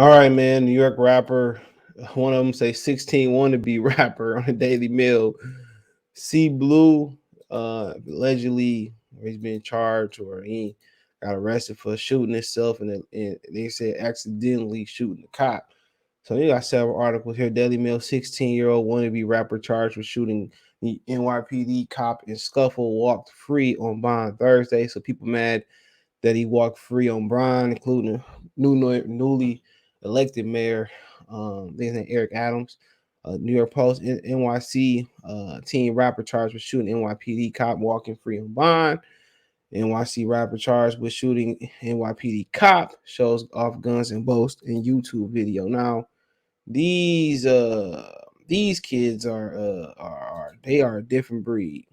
All right, man. New York rapper. One of them say 16 wannabe rapper on the Daily Mail. C Blue, allegedly he's been charged or he got arrested for shooting himself, and they said accidentally shooting the cop. So you got several articles here. Daily Mail: 16-year-old wannabe rapper charged with shooting the NYPD cop in scuffle walked free on bond Thursday. So people mad that he walked free on bond, including newly elected mayor, his name Eric Adams. New York Post: NYC teen rapper charged with shooting NYPD cop walking free on bond. NYC rapper charged with shooting NYPD cop shows off guns and boast in YouTube video. Now these kids are they are a different breed.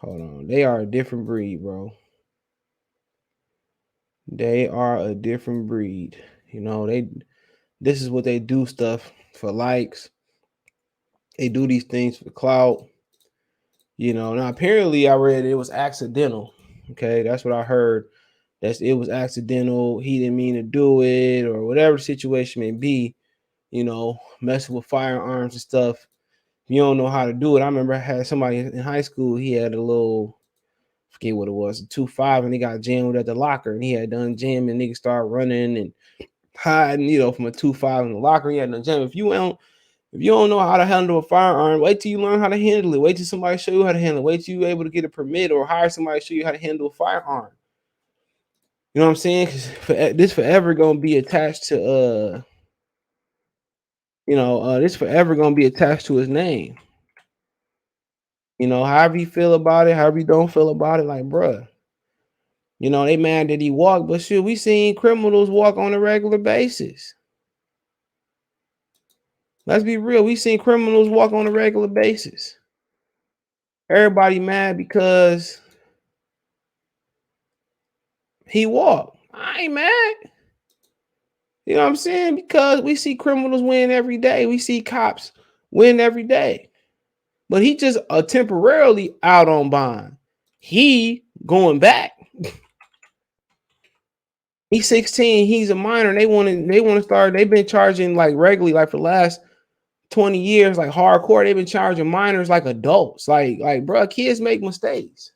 Hold on, they are a different breed, bro. They are a different breed. You know, this is what they do stuff for likes. They do these things for clout. You know, now apparently I read it was accidental. Okay, that's what I heard. It was accidental. He didn't mean to do it, or whatever the situation may be. You know, messing with firearms and stuff. If you don't know how to do it, I remember I had somebody in high school. He had a little, forget what it was, a 2.5, and he got jammed at the locker, and he had done jam, and niggas started running and hiding, you know, from a 2.5 in the locker. He had done jam. If you don't know how to handle a firearm, wait till you learn how to handle it. Wait till somebody show you how to handle it. Wait till you're able to get a permit or hire somebody to show you how to handle a firearm. You know what I'm saying? Because this forever gonna be attached to this forever gonna be attached to his name. You know, however you feel about it, however you don't feel about it, like, bruh, you know, they mad that he walked, but shit, we seen criminals walk on a regular basis. Let's be real, we seen criminals walk on a regular basis. Everybody mad because he walked. I ain't mad. You know what I'm saying? Because we see criminals win every day. We see cops win every day. But he just temporarily out on bond. He going back. He's 16. He's a minor. They want to start. They've been charging like regularly, like for the last 20 years, like hardcore. They've been charging minors like adults. Like, bro, kids make mistakes.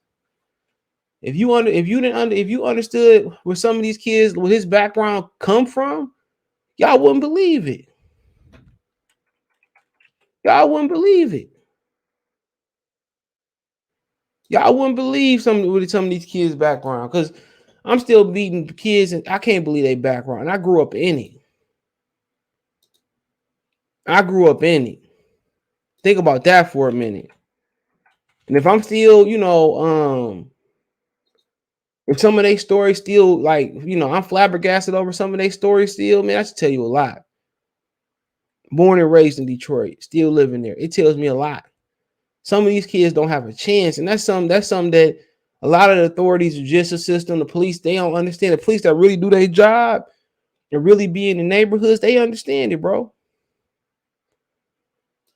If you understood where some of these kids, where his background come from, y'all wouldn't believe it. Y'all wouldn't believe it. Y'all wouldn't believe some of these kids' background, because I'm still beating kids and I can't believe their background. And I grew up in it. Think about that for a minute. And if I'm still, if some of their stories still, like, I'm flabbergasted over some of their stories still, man, I should tell you a lot. Born and raised in Detroit, still living there. It tells me a lot. Some of these kids don't have a chance, and that's something that a lot of the authorities, the justice system, the police, they don't understand. The police that really do their job and really be in the neighborhoods, they understand it, bro.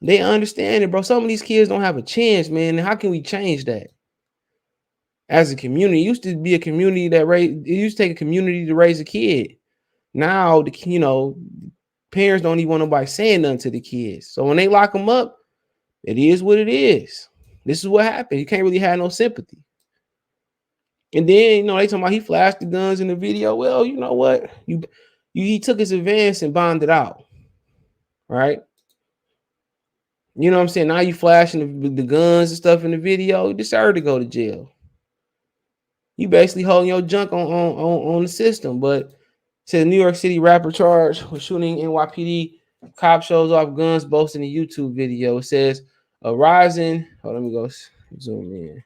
They understand it, bro. Some of these kids don't have a chance, man. And how can we change that? As a community, it used to be a community it used to take a community to raise a kid. Now, parents don't even want nobody saying nothing to the kids. So when they lock them up, it is what it is. This is what happened. You can't really have no sympathy. And then, they talking about he flashed the guns in the video. Well, you know what? He took his advance and bonded out. Right? You know what I'm saying? Now you flashing the guns and stuff in the video. You deserve to go to jail. You basically holding your junk on the system. But it says New York City rapper charged with shooting NYPD cop shows off guns boasting a YouTube video. It says a rising. Let me go zoom in.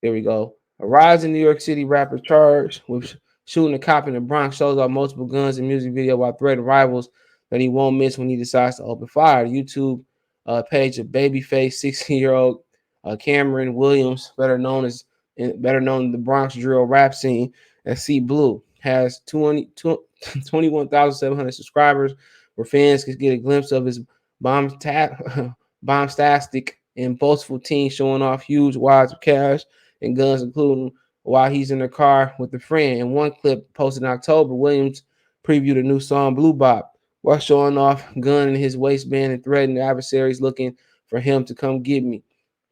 There we go. A rising New York City rapper charged with shooting a cop in the Bronx shows off multiple guns in music video while threatening rivals that he won't miss when he decides to open fire. The YouTube page of Babyface 16-year-old Cameron Williams, better known in the Bronx drill rap scene as C Blue, has 21,700 subscribers, where fans can get a glimpse of his bombastic and boastful teen showing off huge wads of cash and guns, including while he's in the car with a friend. In one clip posted in October, Williams previewed a new song, Blue Bop, while showing off gun in his waistband and threatening adversaries looking for him to come get me.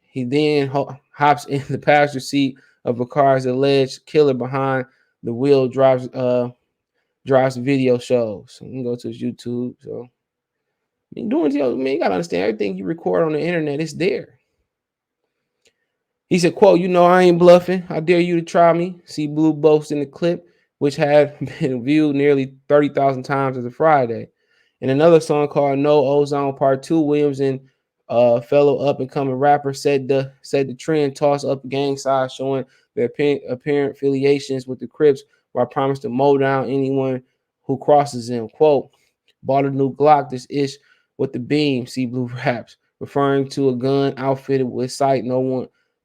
He then hops in the passenger seat of a car's alleged killer behind the wheel, drives video shows. So you can go to his YouTube. So I mean, you gotta understand everything you record on the internet is there. He said, quote, I ain't bluffing. I dare you to try me. See Blue boast in the clip, which had been viewed nearly 30,000 times as a Friday. In another song called No Ozone Part 2, Williams and fellow up and coming rapper said the trend toss up gang signs showing their apparent affiliations with the Crips, while I promised to mow down anyone who crosses them. Quote, bought a new Glock, this ish with the beam, see Blue raps, referring to a gun outfitted with sight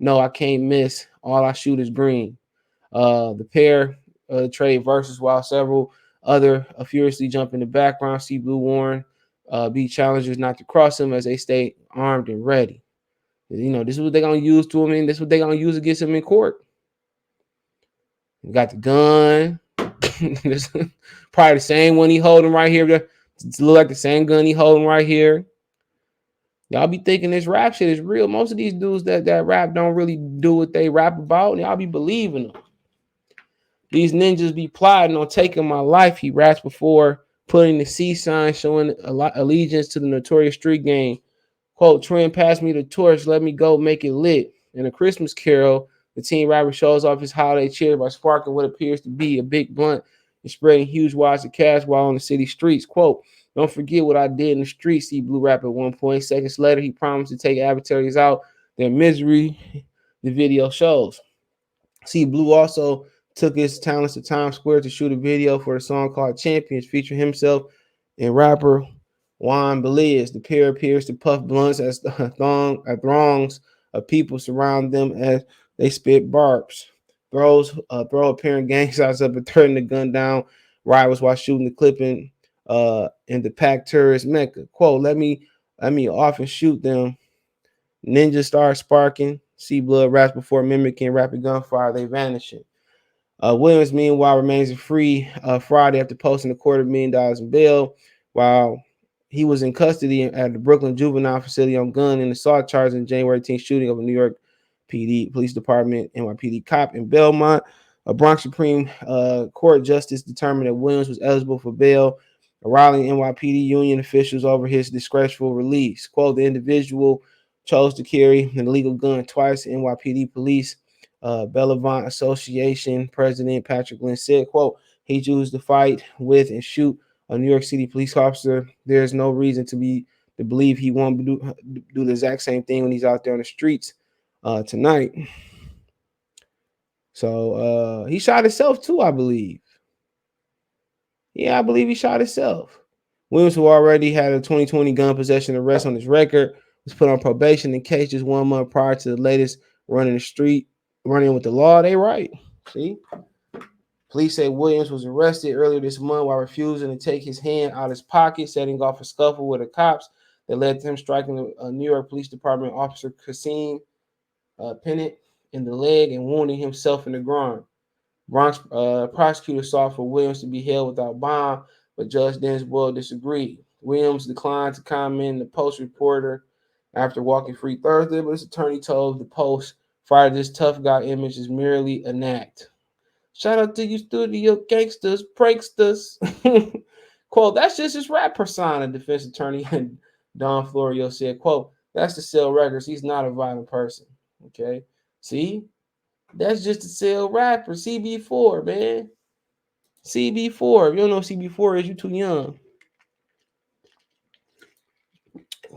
no, I can't miss. All I shoot is green. The pair trade verses while several other furiously jump in the background. See Blue warn be challengers not to cross him as they stay armed and ready. This is what they're gonna use to him, and this is what they're gonna use against him in court. You got the gun. This probably the same one he holding right here. It look like the same gun he holding right here. Y'all be thinking this rap shit is real. Most of these dudes that rap don't really do what they rap about, and y'all be believing them. These ninjas be plotting on taking my life, he raps before putting the C sign showing allegiance to the notorious street gang. Quote, Trend, pass me the torch, let me go make it lit. In A Christmas Carol, the teen rapper shows off his holiday cheer by sparking what appears to be a big blunt and spreading huge wads of cash while on the city streets. Quote, don't forget what I did in the streets, see Blue rap at one point. Seconds later, he promised to take adversaries out their misery, the video shows. See, Blue also took his talents to Times Square to shoot a video for a song called Champions, featuring himself and rapper Juan Beliz. The pair appears to puff blunts as throngs of people surround them as they spit barbs. Throw apparent gang signs up and threaten to gun down rivals while shooting the clipping in the packed tourist mecca. Quote, let me off and shoot them. Ninja start sparking. See blood raps before mimicking rapid gunfire. They vanishing. Williams, meanwhile, remains free Friday after posting $250,000 in bail, while he was in custody at the Brooklyn Juvenile Facility on gun and assault charges in January 18th shooting of a New York PD Police Department NYPD cop in Belmont. A Bronx Supreme Court justice determined that Williams was eligible for bail, rallying NYPD union officials over his disgraceful release. Quote, the individual chose to carry an illegal gun twice. NYPD police Bellevant Association President Patrick Lynn said, quote, he chose to fight with and shoot a New York City police officer. There's no reason to believe he won't do the exact same thing when he's out there on the streets tonight. So he shot himself too, I believe. Yeah, I believe he shot himself. Williams, who already had a 2020 gun possession arrest on his record, was put on probation in case just 1 month prior to the latest running with the law. They right. See? Police say Williams was arrested earlier this month while refusing to take his hand out of his pocket, setting off a scuffle with the cops that led to him striking a New York Police Department officer, Kasim Pennant, in the leg and wounding himself in the groin. Bronx prosecutor sought for Williams to be held without bond, but Judge Dennis Boyle disagreed. Williams declined to comment. The Post reporter after walking free Thursday, but his attorney told the Post Friday this tough guy image is merely an act. Shout out to you, studio gangsters, pranksters. Quote, that's just his rap persona, defense attorney Don Florio said. Quote, that's to sell records. He's not a violent person. Okay. See? That's just to sell rapper. CB4, man. CB4. If you don't know what CB4 is, you too young.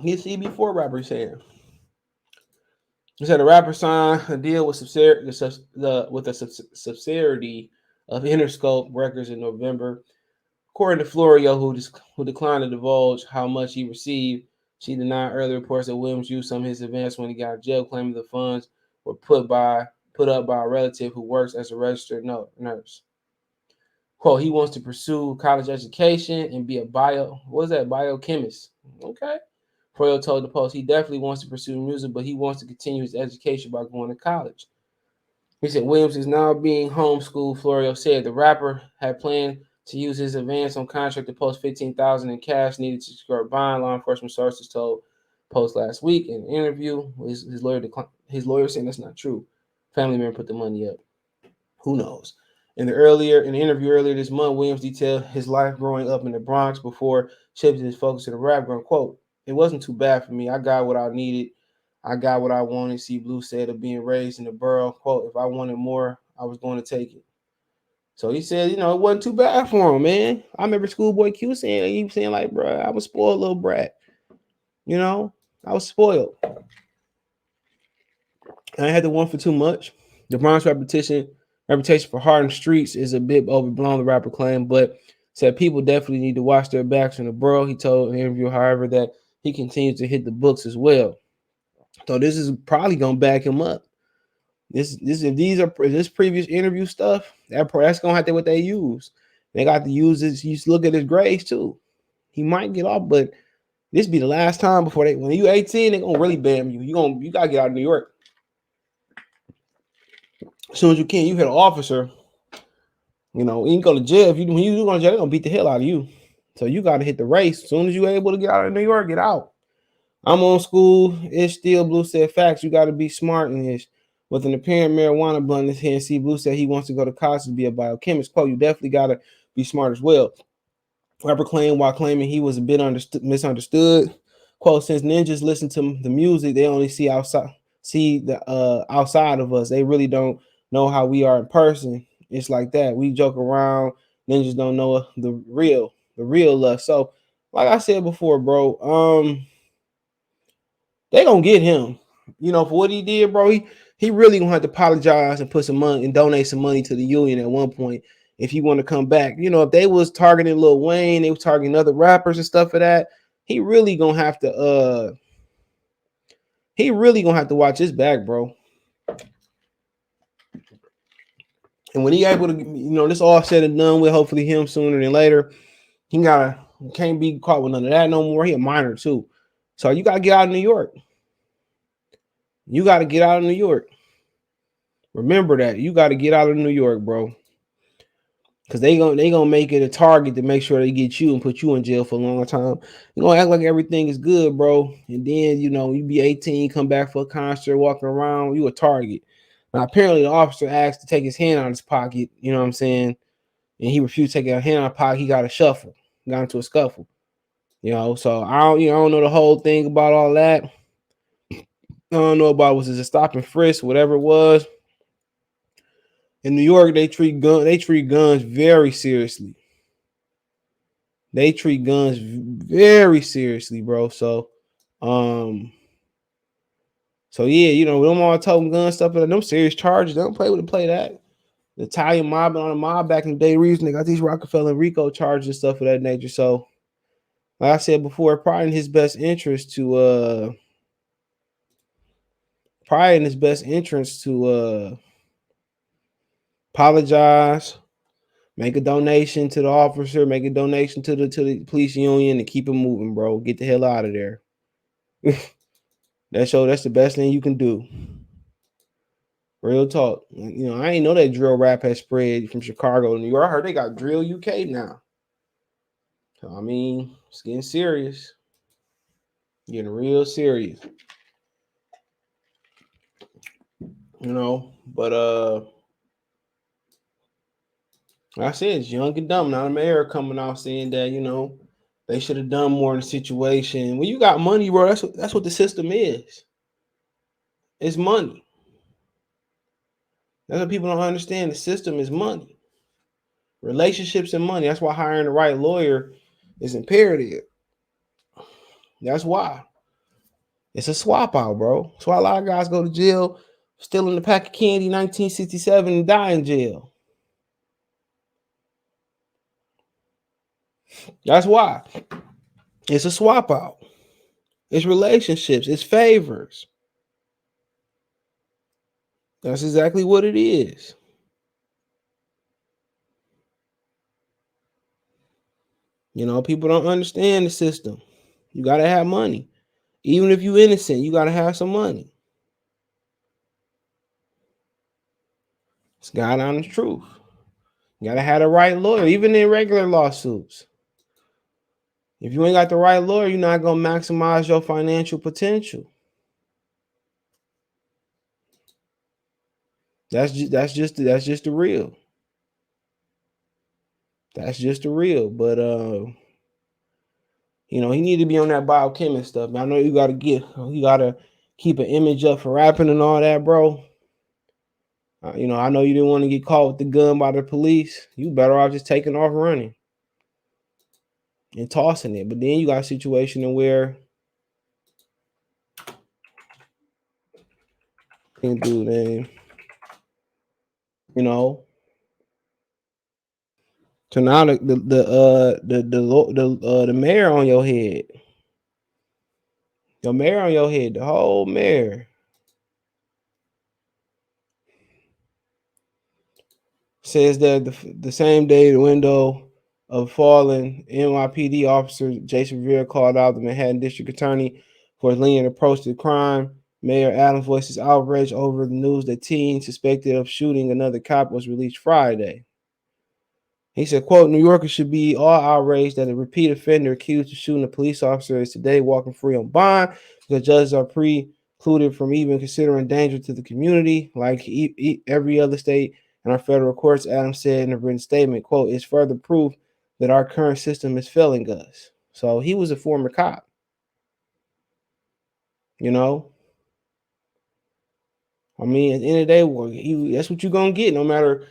He's CB4 rapper saying. He said a rapper signed a deal with subsidiary of Interscope Records in November. According to Florio, who declined to divulge how much he received, she denied earlier reports that Williams used some of his advance when he got out of jail, claiming the funds were put up by a relative who works as a registered nurse. Quote, he wants to pursue college education and be a biochemist. Okay. Florio told the Post he definitely wants to pursue music, but he wants to continue his education by going to college. He said Williams is now being homeschooled. Florio said the rapper had planned to use his advance on contract to post $15,000 in cash needed to secure a bond. Law enforcement sources told Post last week in an interview. His lawyer his lawyer saying that's not true. Family member put the money up. Who knows? In the interview earlier this month, Williams detailed his life growing up in the Bronx before shifting his focus to the rap game. Quote, "It wasn't too bad for me. I got what I needed. I got what I wanted." C. Blue said of being raised in the borough. Quote, "If I wanted more, I was going to take it." So he said, it wasn't too bad for him, man. I remember Schoolboy Q saying, he was saying like, bro, I was spoiled little brat. I was spoiled. I had to want for too much. The Bronx reputation for hardened streets is a bit overblown, the rapper claimed, but said people definitely need to watch their backs in the borough. He told an interview, however, that he continues to hit the books as well. So this is probably gonna back him up. This previous interview stuff, that's gonna have to be what they use. They got to use this. You look at his grades too. He might get off, but this be the last time before when you 18, they're gonna really ban you. You gotta get out of New York as soon as you can. You hit an officer, you can go to jail. When you do go to jail, they're gonna beat the hell out of you. So you gotta hit the race. As soon as you're able to get out of New York, get out. I'm on school. Ish Still Blue said facts. You gotta be smart in this. With an apparent marijuana blunt in his hand, C. Blue said he wants to go to college to be a biochemist. Quote, you definitely gotta be smart as well. Rapper claimed while claiming he was a bit misunderstood. Quote, since ninjas listen to the music, they only see outside of us. They really don't know how we are in person. It's like that. We joke around. Ninjas don't know the real us. So, like I said before, bro, they gonna get him. For what he did, bro. He really gonna have to apologize and put some money and donate some money to the union at one point if he want to come back. If they was targeting Lil Wayne, they were targeting other rappers and stuff for that. He really gonna have to watch his back, bro. And when he able to, this all said and done with, hopefully him sooner than later, he can't be caught with none of that no more. He a minor too. So you gotta get out of New York. You gotta get out of New York. Remember that. You gotta get out of New York, bro. Cause they gonna make it a target to make sure they get you and put you in jail for a long time. You're gonna act like everything is good, bro. And then you be 18, come back for a concert, walking around, you a target. Now apparently the officer asked to take his hand out of his pocket, you know what I'm saying? And he refused to take a hand out of his pocket, he got into a scuffle. So I don't know the whole thing about all that. I don't know about was it a stop and frisk, whatever it was. In New York, they treat guns very seriously. They treat guns very seriously, bro. So, yeah, them all toting gun stuff, and them serious charges. They don't play that. The Italian mob on the mob back in the day, reason they got these Rockefeller and Rico charges and stuff of that nature. So, like I said before, probably in his best interest to apologize, make a donation to the officer, make a donation to the police union, and keep it moving, bro. Get the hell out of there. That's the best thing you can do. Real talk. I ain't know that drill rap has spread from Chicago to New York. I heard they got drill UK now. So it's getting serious. Getting real serious. But like I said, it's young and dumb. Now the mayor coming out saying that, they should have done more in the situation. When you got money, bro, that's what the system is. It's money. That's what people don't understand. The system is money. Relationships and money. That's why hiring the right lawyer is imperative. That's why. It's a swap out, bro. That's why a lot of guys go to jail, stealing a pack of candy 1967 and die in jail. That's why. It's a swap out. It's relationships. It's favors. That's exactly what it is. People don't understand the system. You got to have money. Even if you're innocent, you got to have some money. It's God honest truth. You gotta have the right lawyer, even in regular lawsuits. If you ain't got the right lawyer, you're not gonna maximize your financial potential. That's just the real. That's just the real. But he need to be on that biochemist stuff. I know you gotta keep an image up for rapping and all that, bro. I know you didn't want to get caught with the gun by the police. You better off just taking off running and tossing it. But then you got a situation where dude, man, you know. So now the mayor on your head, the whole mayor says that the same day the window of fallen NYPD officer Jason Rivera called out the Manhattan District Attorney for his lenient approach to the crime. Mayor Adams voices outrage over the news that teen suspected of shooting another cop was released Friday. He said, quote, New Yorkers should be all outraged that a repeat offender accused of shooting a police officer is today walking free on bond because judges are precluded from even considering danger to the community like every other state and our federal courts, Adams said in a written statement, quote, it's further proof that our current system is failing us. So he was a former cop, you know. I mean, at the end of the day, that's what you're going to get no matter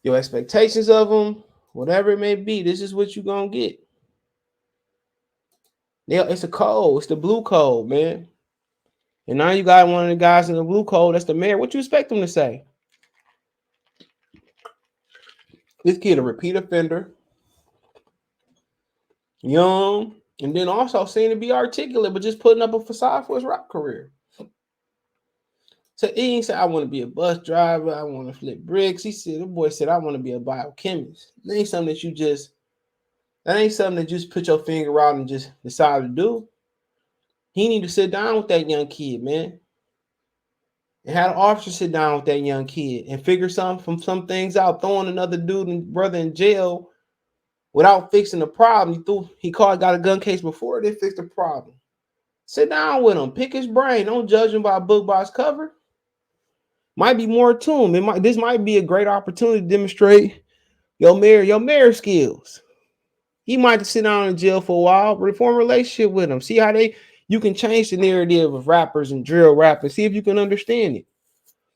your expectations of him, whatever it may be. This is what you're going to get. Yeah, it's a code. It's the blue code, man. And now you got one of the guys in the blue code. That's the mayor. What you expect him to say? This kid a repeat offender, young, and then also seem to be articulate, but just putting up a facade for his rap career. So he ain't said, I want to be a bus driver. I want to flip bricks. The boy said, I want to be a biochemist. That ain't something that you just put your finger out and just decide to do. He need to sit down with that young kid, man. And had an officer sit down with that young kid and figure some things out, throwing another dude and brother in jail without fixing the problem. Got a gun case before they fixed the problem. Sit down with him, pick his brain. Don't judge him by a book by its cover. Might be more to him. This might be a great opportunity to demonstrate your mayor skills. He might sit down in jail for a while, reform a relationship with him. See how you can change the narrative of rappers and drill rap and see if you can understand it.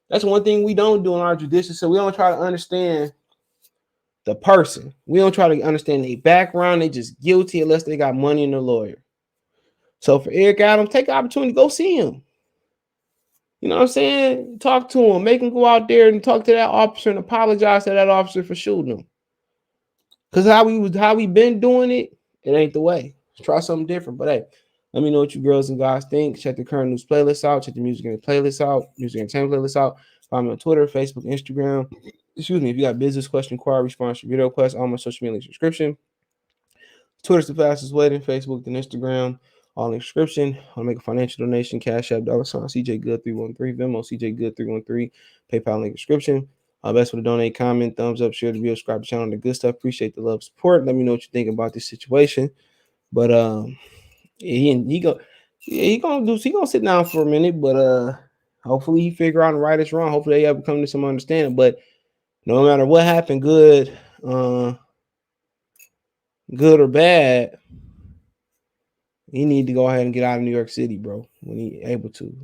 That's one thing we don't do in our judicial. So we don't try to understand the person. We don't try to understand their background. They just guilty unless they got money and a lawyer. So for Eric Adams, take the opportunity, go see him. You know what I'm saying? Talk to him. Make him go out there and talk to that officer and apologize to that officer for shooting him. Because how we been doing it, it ain't the way. Let's try something different. But hey, let me know what you girls and guys think. Check the current news playlist out. Check the music and playlist out. Music and entertainment playlist out. Find me on Twitter, Facebook, Instagram. Excuse me. If you got business question, inquiry, response, video request, all my social media subscription. Twitter's the fastest way, then Facebook, then Instagram. All in the description. I'll make a financial donation. Cash App, $ CJ Good 313. Venmo, CJ Good 313. PayPal link description. Best way to donate, comment, thumbs up, share the video, subscribe to the channel, the good stuff. Appreciate the love, support. Let me know what you think about this situation. But he gonna sit down for a minute, but hopefully he figure out right is wrong. Hopefully they ever come to some understanding. But no matter what happened, good or bad, he need to go ahead and get out of New York City, bro, when he able to.